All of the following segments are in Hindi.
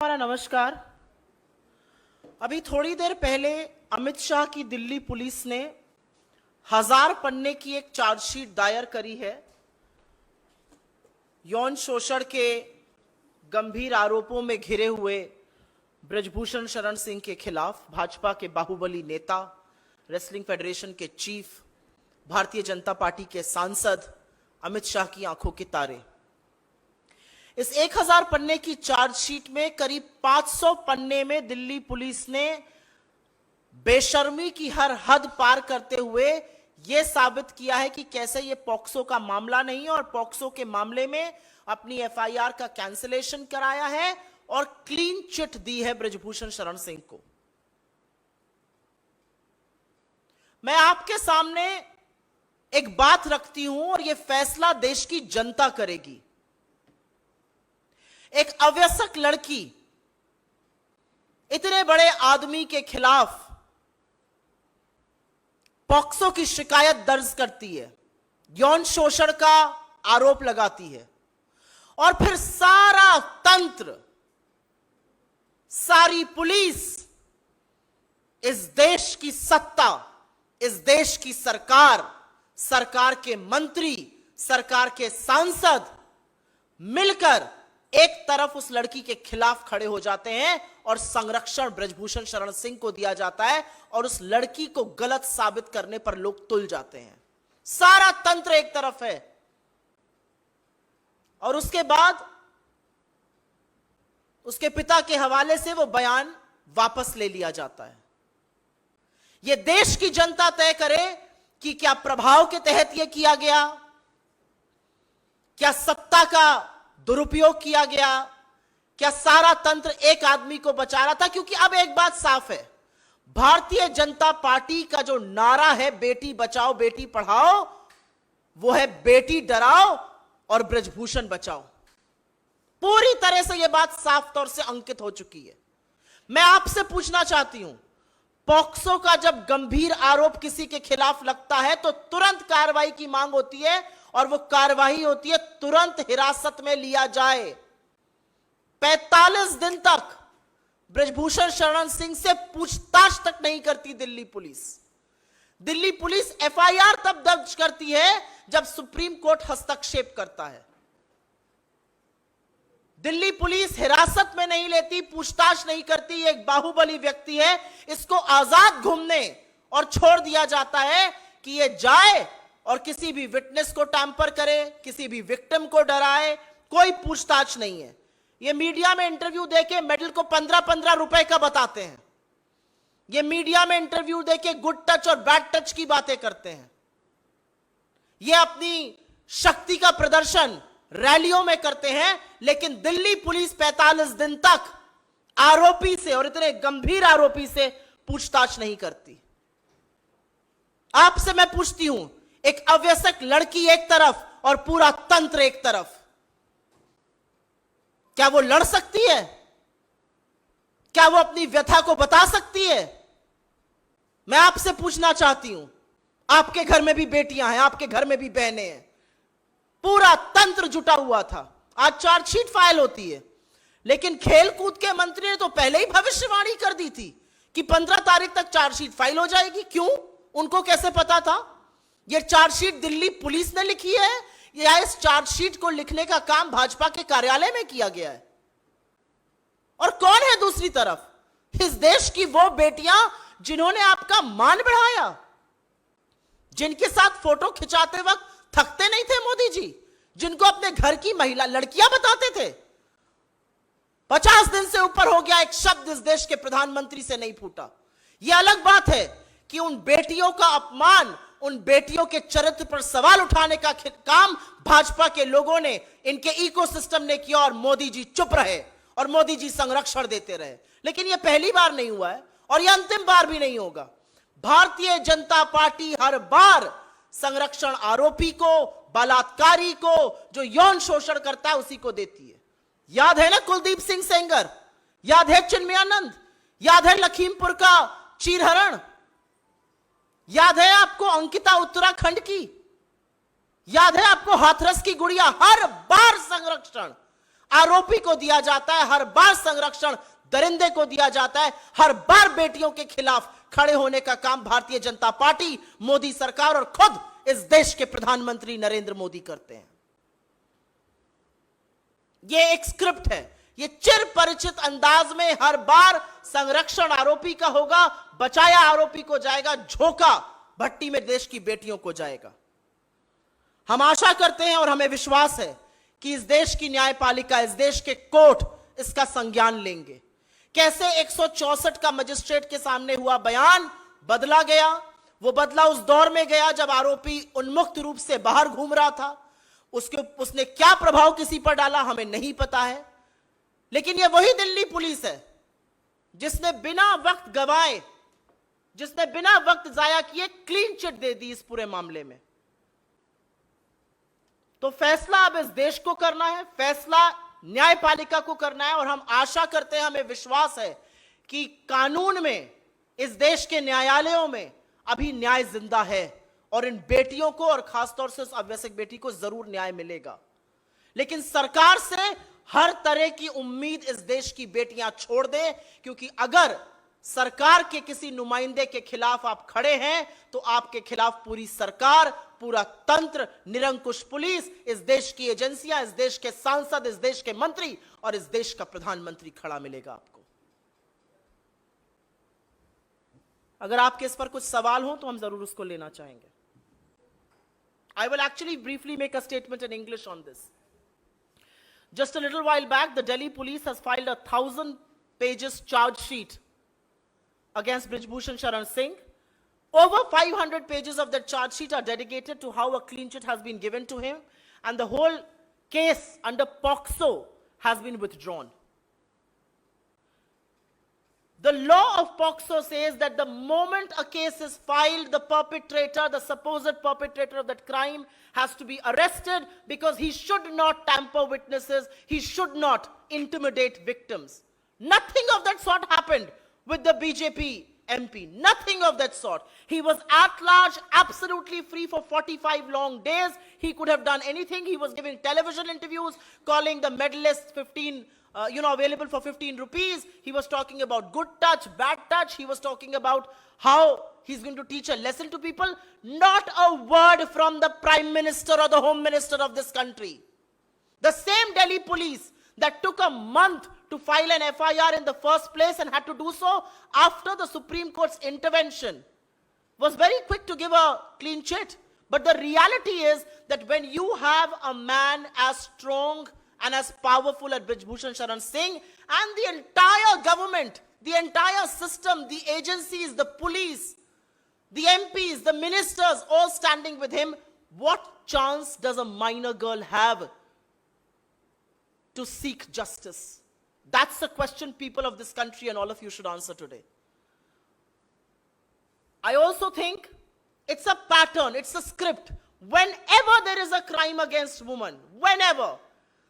हमारा नमस्कार। अभी थोड़ी देर पहले अमित शाह की दिल्ली पुलिस ने 1000 पन्ने की एक चार्जशीट दायर करी है यौन शोषण के गंभीर आरोपों में घिरे हुए ब्रजभूषण शरण सिंह के खिलाफ। भाजपा के बाहुबली नेता, रेसलिंग फेडरेशन के चीफ, भारतीय जनता पार्टी के सांसद अमित शाह की आंखों के तारे। इस 1000 पन्ने की चार्जशीट में करीब 500 पन्ने में दिल्ली पुलिस ने बेशर्मी की हर हद पार करते हुए यह साबित किया है कि कैसे यह पॉक्सो का मामला नहीं है और पॉक्सो के मामले में अपनी एफआईआर का कैंसिलेशन कराया है और क्लीन चिट दी है ब्रजभूषण शरण सिंह को। मैं आपके सामने एक बात रखती हूं और यह फैसला देश की जनता करेगी। एक अवयस्क लड़की इतने बड़े आदमी के खिलाफ पॉक्सो की शिकायत दर्ज करती है, यौन शोषण का आरोप लगाती है और फिर सारा तंत्र, सारी पुलिस, इस देश की सत्ता, इस देश की सरकार, सरकार के मंत्री, सरकार के सांसद मिलकर एक तरफ उस लड़की के खिलाफ खड़े हो जाते हैं और संरक्षण ब्रजभूषण शरण सिंह को दिया जाता है और उस लड़की को गलत साबित करने पर लोग तुल जाते हैं। सारा तंत्र एक तरफ है और उसके बाद उसके पिता के हवाले से वो बयान वापस ले लिया जाता है। यह देश की जनता तय करे कि क्या प्रभाव के तहत यह किया गया, क्या सत्ता का दुरुपयोग किया गया, क्या सारा तंत्र एक आदमी को बचा रहा था। क्योंकि अब एक बात साफ है, भारतीय जनता पार्टी का जो नारा है बेटी बचाओ बेटी पढ़ाओ, वो है बेटी डराओ और ब्रजभूषण बचाओ। पूरी तरह से यह बात साफ तौर से अंकित हो चुकी है। मैं आपसे पूछना चाहती हूं, पॉक्सो का जब गंभीर आरोप किसी के खिलाफ लगता है तो तुरंत कार्रवाई की मांग होती है और वो कार्रवाई होती है तुरंत हिरासत में लिया जाए। 45 दिन तक ब्रजभूषण शरण सिंह से पूछताछ तक नहीं करती Delhi police. Delhi police FIR तब दर्ज करती है जब सुप्रीम कोर्ट हस्तक्षेप करता है। दिल्ली पुलिस हिरासत में नहीं लेती, पूछताछ नहीं करती। एक बाहुबली व्यक्ति है, इसको आजाद घूमने और छोड़ दिया जाता है कि ये जाए और किसी भी विटनेस को टैंपर करे, किसी भी विक्टिम को डराए। कोई पूछताछ नहीं है। ये मीडिया में इंटरव्यू देके मेडल को 15-15 रुपए का बताते हैं। ये मीडिया में इंटरव्यू देके गुड टच और बैड टच की बातें करते हैं। ये अपनी शक्ति का प्रदर्शन रैलियों में करते हैं, लेकिन दिल्ली पुलिस 45 दिन तक आरोपी से, और इतने गंभीर आरोपी से, पूछताछ नहीं करती। आपसे मैं पूछती हूं, एक अवयस्क लड़की एक तरफ और पूरा तंत्र एक तरफ, क्या वो लड़ सकती है? क्या वो अपनी व्यथा को बता सकती है? मैं आपसे पूछना चाहती हूं, आपके घर में भी बेटियां हैं, आपके घर में भी बहनें हैं, पूरा तंत्र जुटा हुआ था। आज चार्जशीट फाइल होती है, लेकिन खेलकूद के मंत्री ने तो पहले ही भविष्यवाणी कर दी थी कि 15 तारीख तक चार्जशीट फाइल हो जाएगी। क्यों? उनको कैसे पता था? यह चार्जशीट दिल्ली पुलिस ने लिखी है या इस चार्जशीट को लिखने का काम भाजपा के कार्यालय में किया गया है? और कौन है दूसरी तरफ? इस देश की वो बेटियां जिन्होंने आपका मान बढ़ाया, जिनके साथ फोटो खिंचाते वक्त थकते नहीं थे मोदी जी, जिनको अपने घर की महिला लड़कियां बताते थे। 50 दिन से ऊपर हो गया, एक शब्द इस देश के प्रधानमंत्री से नहीं फूटा। यह अलग बात है कि उन बेटियों का अपमान, उन बेटियों के चरित्र पर सवाल उठाने का काम भाजपा के लोगों ने, इनके इकोसिस्टम ने किया और मोदी जी चुप रहे और मोदी जी संरक्षण देते रहे। लेकिन यह पहली बार नहीं हुआ है और यह अंतिम बार भी नहीं होगा। भारतीय जनता पार्टी हर बार संरक्षण आरोपी को, बलात्कारी को, जो यौन शोषण करता है उसी को देती है। याद है ना कुलदीप सिंह सेंगर, याद है चिन्मयानंद, याद है लखीमपुर का चीरहरण, याद है आपको अंकिता उत्तराखंड की, याद है आपको हाथरस की गुड़िया। हर बार संरक्षण आरोपी को दिया जाता है, हर बार संरक्षण दरिंदे को दिया जाता है, हर बार बेटियों के खिलाफ खड़े होने का काम भारतीय जनता पार्टी, मोदी सरकार और खुद इस देश के प्रधानमंत्री नरेंद्र मोदी करते हैं। यह एक स्क्रिप्ट है, ये चिर परिचित अंदाज में हर बार संरक्षण आरोपी का होगा, बचाया आरोपी को जाएगा, झोंका भट्टी में देश की बेटियों को जाएगा। हम आशा करते हैं और हमें विश्वास है कि इस देश की न्यायपालिका, इस देश के कोर्ट इसका संज्ञान लेंगे। कैसे 164 का मजिस्ट्रेट के सामने हुआ बयान बदला गया, वो बदला उस दौर में गया जब आरोपी उन्मुक्त रूप से बाहर घूम रहा था। उसने क्या प्रभाव किसी पर डाला हमें नहीं पता है, लेकिन यह वही दिल्ली पुलिस है जिसने बिना वक्त गवाए, जिसने बिना वक्त जाया किए क्लीन चिट दे दी इस पूरे मामले में। तो फैसला अब इस देश को करना है, फैसला न्यायपालिका को करना है और हम आशा करते हैं, हमें विश्वास है कि कानून में, इस देश के न्यायालयों में अभी न्याय जिंदा है और इन बेटियों को और खासतौर से उस अवैसक बेटी को जरूर न्याय मिलेगा। लेकिन सरकार से हर तरह की उम्मीद इस देश की बेटियां छोड़ दें, क्योंकि अगर सरकार के किसी नुमाइंदे के खिलाफ आप खड़े हैं तो आपके खिलाफ पूरी सरकार, पूरा तंत्र, निरंकुश पुलिस, इस देश की एजेंसियां, इस देश के सांसद, इस देश के मंत्री और इस देश का प्रधानमंत्री खड़ा मिलेगा आपको। अगर आपके इस पर कुछ सवाल हो तो हम जरूर उसको लेना चाहेंगे। I will actually briefly make a statement in English on this. Just a little while back, the Delhi police has filed a 1,000 pages charge sheet against Brijbhushan Sharan Singh. Over 500 pages of that charge sheet are dedicated to how a clean chit has been given to him, and the whole case under POCSO has been withdrawn. The law of POCSO says that the moment a case is filed, the perpetrator, the supposed perpetrator of that crime, has to be arrested because he should not tamper witnesses, he should not intimidate victims. Nothing of that sort happened with the BJP MP. Nothing of that sort. He was at large, absolutely free for 45 long days. He could have done anything. He was giving television interviews, calling the medalists 15 available for 15 rupees. He was talking about good touch, bad touch. He was talking about how he's going to teach a lesson to people. Not a word from the Prime Minister or the Home Minister of this country. The same Delhi police that took a month to file an FIR in the first place and had to do so after the Supreme Court's intervention was very quick to give a clean chit. But the reality is that when you have a man as strong and as powerful as Brijbhushan Sharan Singh and the entire government, the entire system, the agencies, the police, the MPs, the ministers all standing with him, what chance does a minor girl have to seek justice? That's the question people of this country and all of you should answer today. I also think it's a pattern, it's a script. Whenever there is a crime against women, whenever,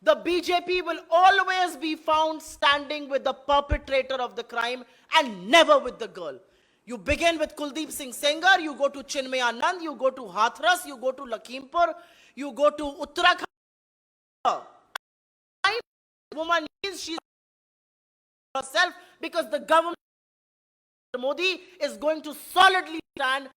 the BJP will always be found standing with the perpetrator of the crime and never with the girl. You begin with Kuldeep Singh Sengar, you go to Chinmay Anand, you go to Hathras, you go to Lakhimpur, you go to Uttarakhand. Woman means she's herself because the government, Modi, is going to solidly stand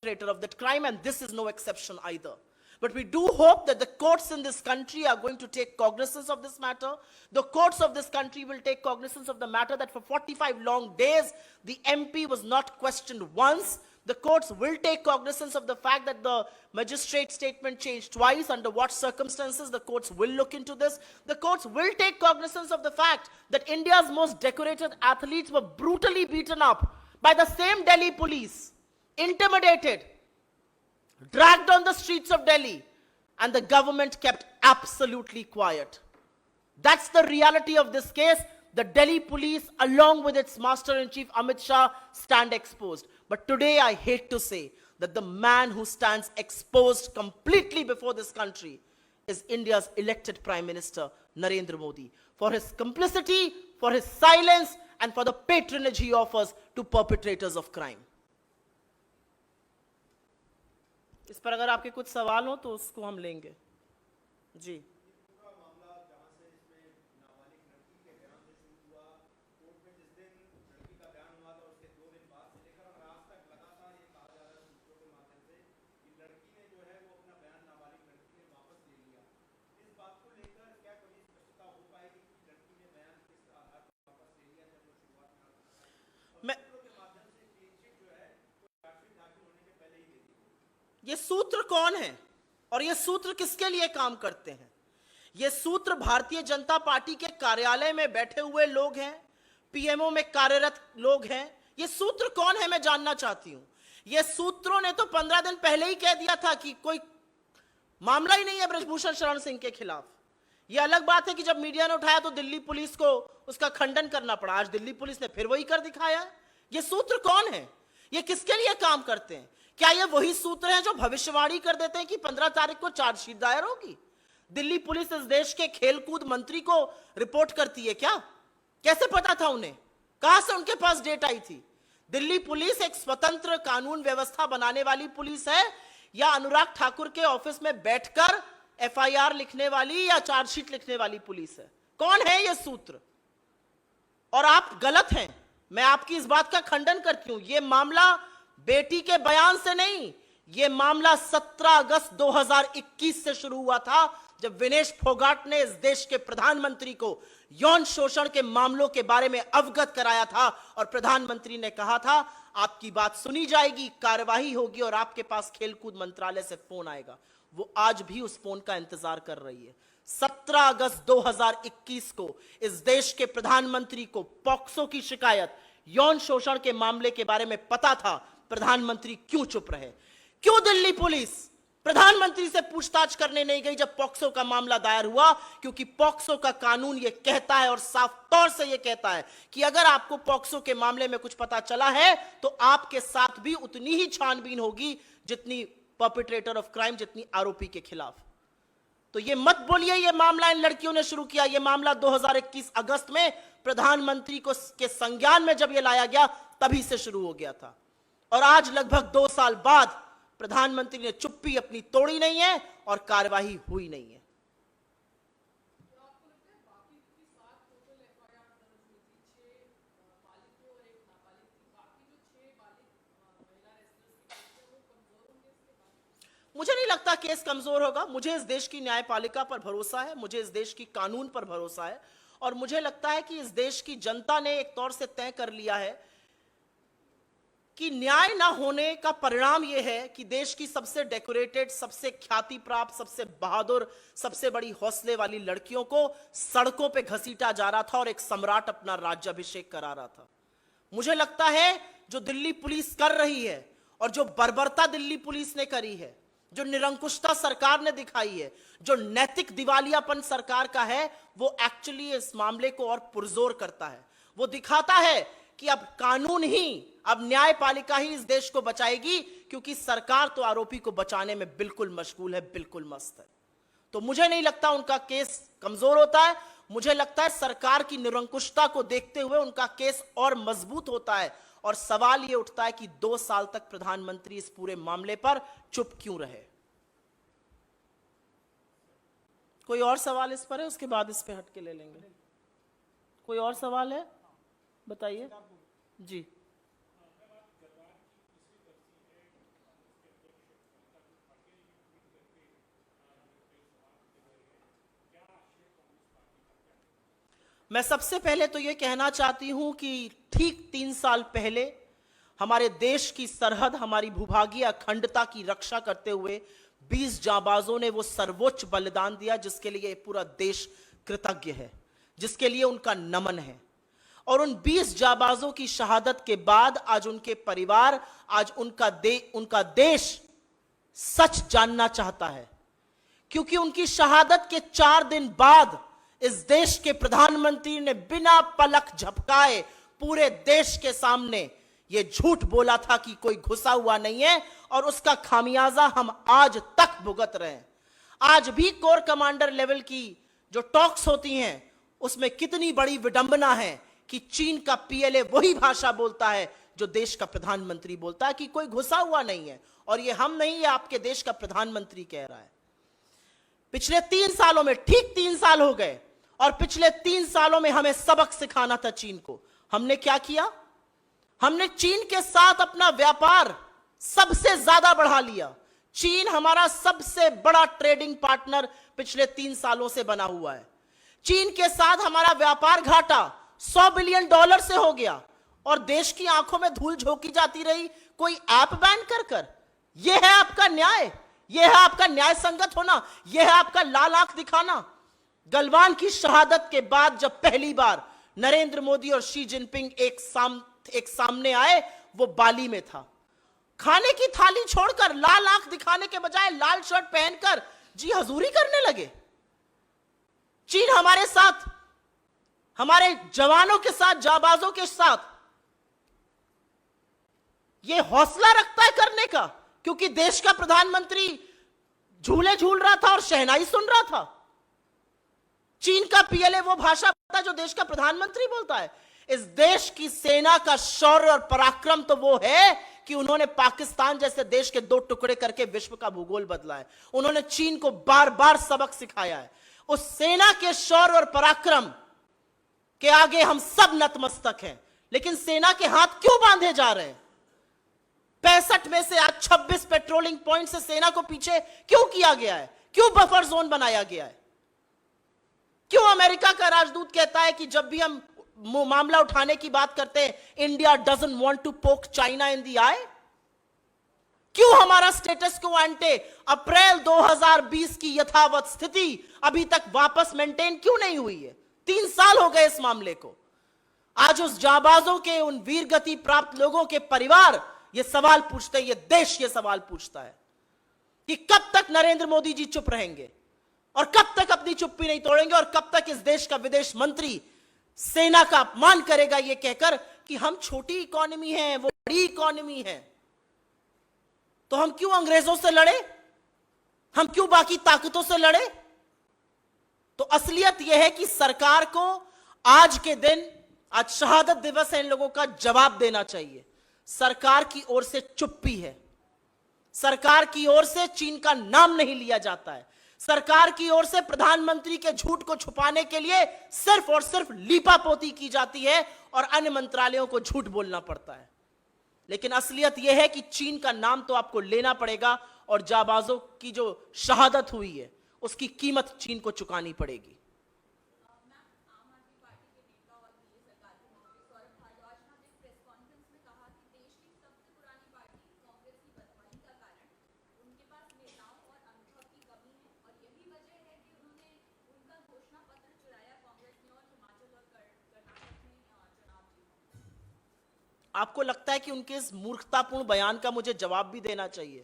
perpetrator of that crime, and this is no exception either. But we do hope that the courts in this country are going to take cognizance of this matter. The courts of this country will take cognizance of the matter that for 45 long days, the MP was not questioned once. The courts will take cognizance of the fact that the magistrate statement changed twice. Under what circumstances, the courts will look into this. The courts will take cognizance of the fact that India's most decorated athletes were brutally beaten up by the same Delhi police, intimidated, dragged on the streets of Delhi, and the government kept absolutely quiet. That's the reality of this case. The Delhi police, along with its Master-in-Chief Amit Shah, stand exposed. But today I hate to say that the man who stands exposed completely before this country is India's elected Prime Minister, Narendra Modi, for his complicity, for his silence, and for the patronage he offers to perpetrators of crime. इस पर अगर आपके कुछ सवाल हो तो उसको हम लेंगे। जी। ये सूत्र कौन है और ये सूत्र किसके लिए काम करते हैं? ये सूत्र भारतीय जनता पार्टी के कार्यालय में बैठे हुए लोग हैं, पीएमओ में कार्यरत लोग हैं। ये सूत्र कौन है मैं जानना चाहती हूं। ये सूत्रों ने तो 15 दिन पहले ही कह दिया था कि कोई मामला ही नहीं है ब्रजभूषण शरण सिंह के खिलाफ। यह अलग बात है कि जब मीडिया ने उठाया तो दिल्ली पुलिस को उसका खंडन करना पड़ा। आज दिल्ली पुलिस ने फिर वही कर दिखाया। ये सूत्र कौन है? ये किसके लिए काम करते हैं? क्या ये वही सूत्र हैं जो भविष्यवाणी कर देते हैं कि 15 तारीख को चार्जशीट दायर होगी? दिल्ली पुलिस इस देश के खेलकूद मंत्री को रिपोर्ट करती है क्या? कैसे पता था उन्हें? कहां से उनके पास डेट आई थी? दिल्ली पुलिस एक स्वतंत्र कानून व्यवस्था बनाने वाली पुलिस है या अनुराग ठाकुर के ऑफिस में बैठकर एफआईआर लिखने वाली या चार्जशीट लिखने वाली पुलिस है? कौन है ये सूत्र? और आप गलत हैं, मैं आपकी इस बात का खंडन करती हूं। यह मामला बेटी के बयान से नहीं, यह मामला 17 अगस्त 2021 से शुरू हुआ था, जब विनेश फोगाट ने इस देश के प्रधानमंत्री को यौन शोषण के मामलों के बारे में अवगत कराया था और प्रधानमंत्री ने कहा था आपकी बात सुनी जाएगी, कार्यवाही होगी और आपके पास खेलकूद मंत्रालय से फोन आएगा। वो आज भी उस फोन का इंतजार कर रही है। 17 अगस्त 2021 को इस देश के प्रधानमंत्री को पॉक्सो की शिकायत, यौन शोषण के मामले के बारे में पता था। प्रधानमंत्री क्यों चुप रहे? क्यों दिल्ली पुलिस प्रधानमंत्री से पूछताछ करने नहीं गई जब पॉक्सो का मामला दायर हुआ? क्योंकि पॉक्सो का कानून यह कहता है और साफ तौर से यह कहता है कि अगर आपको पॉक्सो के मामले में कुछ पता चला है तो आपके साथ भी उतनी ही छानबीन होगी जितनी परपेट्रेटर ऑफ क्राइम, जितनी आरोपी के खिलाफ। तो ये मत बोलिए ये मामला इन लड़कियों ने शुरू किया। ये मामला 2021 अगस्त में प्रधानमंत्री को के संज्ञान में जब ये लाया गया तभी से शुरू हो गया था। और आज लगभग 2 साल बाद प्रधानमंत्री ने चुप्पी अपनी तोड़ी नहीं है और कार्यवाही हुई नहीं है। मुझे नहीं लगता केस कमजोर होगा। मुझे इस देश की न्यायपालिका पर भरोसा है, मुझे इस देश की कानून पर भरोसा है और मुझे लगता है कि इस देश की जनता ने एक तौर से तय कर लिया है कि न्याय ना होने का परिणाम यह है कि देश की सबसे डेकोरेटेड, सबसे ख्याति प्राप्त, सबसे बहादुर, सबसे बड़ी हौसले वाली लड़कियों को सड़कों पे घसीटा जा रहा था और एक सम्राट अपना राज्याभिषेक करा रहा था। मुझे लगता है जो दिल्ली पुलिस कर रही है और जो बर्बरता दिल्ली पुलिस ने करी है, जो निरंकुशता सरकार ने दिखाई है, जो नैतिक दिवालियापन सरकार का है, वो एक्चुअली इस मामले को और पुरजोर करता है। वो दिखाता है कि अब कानून ही, अब न्यायपालिका ही इस देश को बचाएगी, क्योंकि सरकार तो आरोपी को बचाने में बिल्कुल मशगूल है, बिल्कुल मस्त है। तो मुझे नहीं लगता उनका केस कमजोर होता है। मुझे लगता है सरकार की निरंकुशता को देखते हुए उनका केस और मजबूत होता है। और सवाल यह उठता है कि 2 साल तक प्रधानमंत्री इस पूरे मामले पर चुप क्यों रहे? कोई और सवाल इस पर है? उसके बाद इस पे हट के ले लेंगे। कोई और सवाल है? बताइए जी। मैं सबसे पहले तो यह कहना चाहती हूं कि ठीक 3 साल पहले हमारे देश की सरहद, हमारी भूभागीय अखंडता की रक्षा करते हुए 20 जांबाजों ने वो सर्वोच्च बलिदान दिया जिसके लिए पूरा देश कृतज्ञ है, जिसके लिए उनका नमन है। और उन 20 जांबाजों की शहादत के बाद आज उनके परिवार, आज उनका देश सच जानना चाहता है, क्योंकि उनकी शहादत के 4 दिन बाद इस देश के प्रधानमंत्री ने बिना पलक झपकाए पूरे देश के सामने यह झूठ बोला था कि कोई घुसा हुआ नहीं है, और उसका खामियाजा हम आज तक भुगत रहे हैं। आज भी कोर कमांडर लेवल की जो टॉक्स होती हैं उसमें कितनी बड़ी विडंबना है कि चीन का पीएलए वही भाषा बोलता है जो देश का प्रधानमंत्री बोलता है कि कोई घुसा हुआ नहीं है। और ये हम नहीं, ये आपके देश का प्रधानमंत्री कह रहा है। पिछले 3 सालों में, ठीक 3 साल हो गए, और पिछले 3 सालों में हमें सबक सिखाना था चीन को। हमने क्या किया? हमने चीन के साथ अपना व्यापार सबसे ज्यादा बढ़ा लिया। चीन हमारा सबसे बड़ा ट्रेडिंग पार्टनर पिछले 3 सालों से बना हुआ है। चीन के साथ हमारा व्यापार घाटा $100 बिलियन से हो गया और देश की आंखों में धूल झोंकी जाती रही कोई ऐप बैन कर कर। यह है आपका न्याय, यह है आपका न्याय संगत होना, यह है आपका लाल आंख दिखाना। गलवान की शहादत के बाद जब पहली बार नरेंद्र मोदी और शी जिनपिंग एक सामने आए, वो बाली में था। खाने की थाली छोड़कर लाल आंख दिखाने के बजाय लाल शर्ट पहनकर जी हजूरी करने लगे। चीन हमारे साथ, हमारे जवानों के साथ, जाबाजों के साथ यह हौसला रखता है करने का, क्योंकि देश का प्रधानमंत्री झूले झूल रहा था और शहनाई सुन रहा था। चीन का पीएलए वो भाषा बोलता है जो देश का प्रधानमंत्री बोलता है। इस देश की सेना का शौर्य और पराक्रम तो वो है कि उन्होंने पाकिस्तान जैसे देश के 2 टुकड़े करके विश्व का भूगोल बदला है। उन्होंने चीन को बार बार सबक सिखाया है। उस सेना के शौर्य और पराक्रम के आगे हम सब नतमस्तक हैं। लेकिन सेना के हाथ क्यों बांधे जा रहे हैं? 65 में से आज 26 पेट्रोलिंग पॉइंट से सेना को पीछे क्यों किया गया है? क्यों बफर जोन बनाया गया है? क्यों अमेरिका का राजदूत कहता है कि जब भी हम मामला उठाने की बात करते हैं, India doesn't want to poke China in the eye? क्यों हमारा स्टेटस को एंटे अप्रैल 2020 की यथावत स्थिति अभी तक वापस मेंटेन क्यों नहीं हुई है? 3 साल हो गए इस मामले को। आज उस जाबाजों के, उन वीर गति प्राप्त लोगों के परिवार ये सवाल पूछते हैं, ये देश ये सवाल पूछता है कि कब तक नरेंद्र मोदी जी चुप रहेंगे और कब तक अपनी चुप्पी नहीं तोड़ेंगे और कब तक इस देश का विदेश मंत्री सेना का अपमान करेगा ये कहकर कि हम छोटी इकोनॉमी हैं, वो बड़ी इकोनॉमी है। तो हम क्यों अंग्रेजों से लड़े? हम क्यों बाकी ताकतों से लड़े? तो असलियत यह है कि सरकार को आज के दिन, आज शहादत दिवस है, इन लोगों का जवाब देना चाहिए। सरकार की ओर से चुप्पी है, सरकार की ओर से चीन का नाम नहीं लिया जाता है, सरकार की ओर से प्रधानमंत्री के झूठ को छुपाने के लिए सिर्फ और सिर्फ लीपापोती की जाती है और अन्य मंत्रालयों को झूठ बोलना पड़ता है। लेकिन असलियत यह है कि चीन का नाम तो आपको लेना पड़ेगा और जाबाजों की जो शहादत हुई है उसकी कीमत चीन को चुकानी पड़ेगी। आपको लगता है कि उनके इस मूर्खतापूर्ण बयान का मुझे जवाब भी देना चाहिए?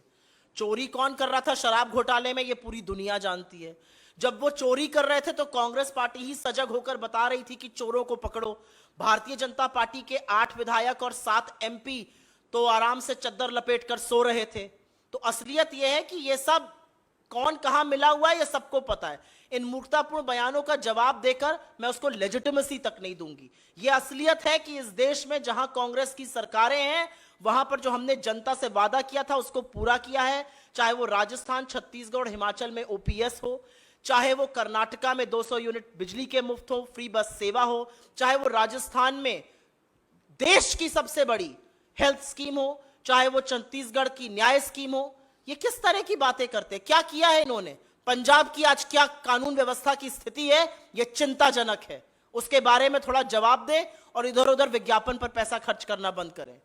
चोरी कौन कर रहा था शराब घोटाले में, ये पूरी दुनिया जानती है। जब वो चोरी कर रहे थे तो कांग्रेस पार्टी ही सजग होकर बता रही थी कि चोरों को पकड़ो। भारतीय जनता पार्टी के 8 विधायक और 7 एमपी तो आराम से चद्दर लपेट कर सो रहे थे। तो असलियत यह है कि ये सब कौन कहां मिला हुआ है ये सबको पता है। इन मूर्खतापूर्ण बयानों का जवाब देकर मैं उसको लेजिटिमेसी तक नहीं दूंगी। यह असलियत है कि इस देश में जहां कांग्रेस की सरकारें हैं वहां पर जो हमने जनता से वादा किया था उसको पूरा किया है। चाहे वो राजस्थान, छत्तीसगढ़, हिमाचल में ओपीएस हो, चाहे वो कर्नाटका में 200 यूनिट बिजली के मुफ्त हो, फ्री बस सेवा हो, चाहे वो राजस्थान में देश की सबसे बड़ी हेल्थ स्कीम हो, चाहे वो छत्तीसगढ़ की न्याय स्कीम हो। ये किस तरह की बातें करते हैं? क्या किया है इन्होंने? पंजाब की आज क्या कानून व्यवस्था की स्थिति है ये चिंताजनक है। उसके बारे में थोड़ा जवाब दें और इधर उधर विज्ञापन पर पैसा खर्च करना बंद करें।